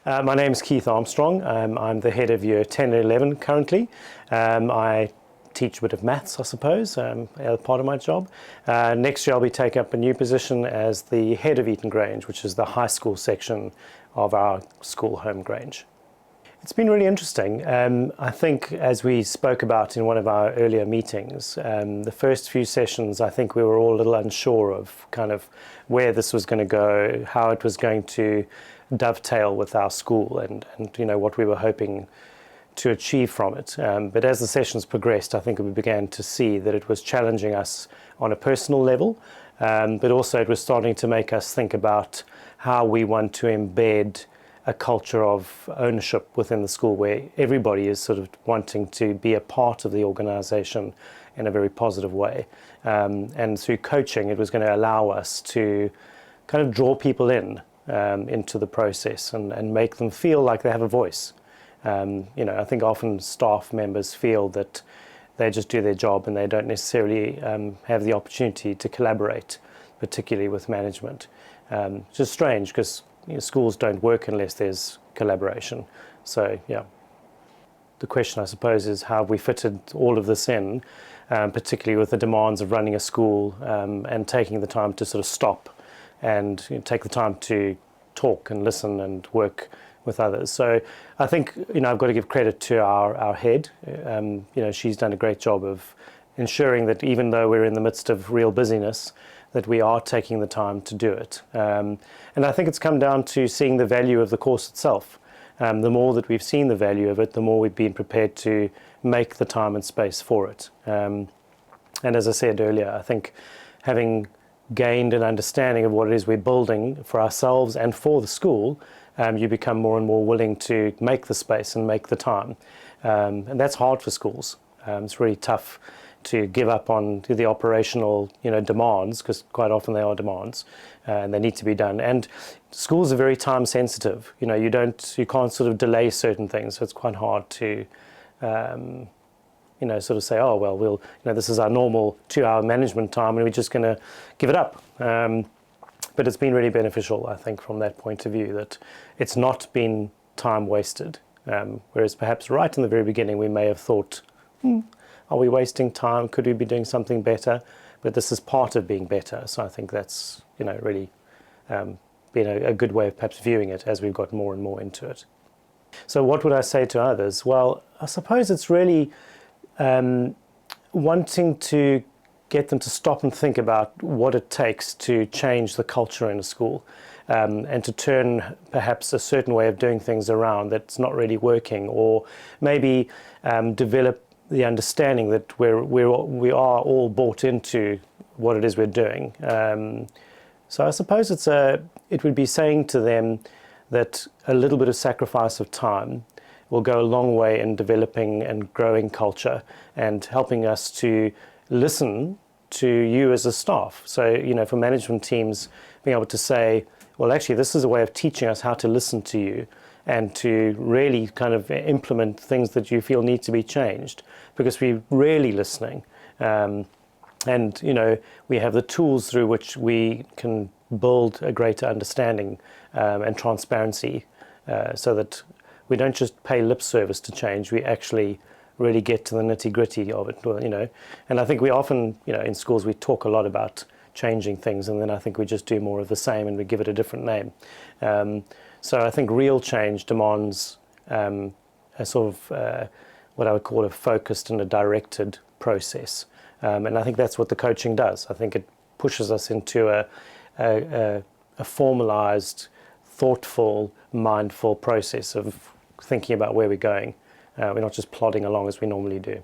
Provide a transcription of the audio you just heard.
My name is Keith Armstrong. I'm the head of year 10 and 11 currently. I teach a bit of maths, I suppose, as part of my job. Next year I'll be taking up a new position as the head of Holme Grange, which is the high school section of our school, Holme Grange. It's been really interesting. I think, as we spoke about in one of our earlier meetings, the first few sessions, I think we were all a little unsure of kind of where this was going to go, how it was going to dovetail with our school and you know, what we were hoping to achieve from it. But as the sessions progressed, I think we began to see that it was challenging us on a personal level, but also it was starting to make us think about how we want to embed a culture of ownership within the school where everybody is sort of wanting to be a part of the organisation in a very positive way. And through coaching, it was going to allow us to kind of draw people into the process and make them feel like they have a voice. You know, I think often staff members feel that they just do their job and they don't necessarily have the opportunity to collaborate, particularly with management. Which is strange because schools don't work unless there's collaboration. So, yeah. The question, I suppose, is how have we fitted all of this in, particularly with the demands of running a school and taking the time to sort of stop and take the time to talk and listen and work with others. So I think, I've got to give credit to our head. She's done a great job of ensuring that even though we're in the midst of real busyness, that we are taking the time to do it. And I think it's come down to seeing the value of the course itself. The more that we've seen the value of it, the more we've been prepared to make the time and space for it. And as I said earlier, I think having gained an understanding of what it is we're building for ourselves and for the school, you become more and more willing to make the space and make the time. And that's hard for schools. It's really tough to give up on the operational demands, because quite often they are demands and they need to be done. And schools are very time sensitive. You can't sort of delay certain things, so it's quite hard to sort of say, oh, well, this is our normal 2-hour management time and we're just going to give it up. But it's been really beneficial, I think, from that point of view, that it's not been time wasted. Whereas perhaps right in the very beginning, we may have thought, are we wasting time? Could we be doing something better? But this is part of being better. So I think that's, really been a good way of perhaps viewing it as we've got more and more into it. So what would I say to others? Well, I suppose it's really wanting to get them to stop and think about what it takes to change the culture in a school, and to turn perhaps a certain way of doing things around that's not really working, or maybe develop the understanding that we are all bought into what it is we're doing. So I suppose it would be saying to them that a little bit of sacrifice of time will go a long way in developing and growing culture and helping us to listen to you as a staff. So, for management teams, being able to say, well, actually, this is a way of teaching us how to listen to you and to really kind of implement things that you feel need to be changed, because we're really listening. And, we have the tools through which we can build a greater understanding and transparency, so that we don't just pay lip service to change, we actually really get to the nitty-gritty of it, And I think we often, in schools, we talk a lot about changing things, and then I think we just do more of the same and we give it a different name. So I think real change demands a sort of what I would call a focused and a directed process. And I think that's what the coaching does. I think it pushes us into a formalized, thoughtful, mindful process of thinking about where we're going. We're not just plodding along as we normally do.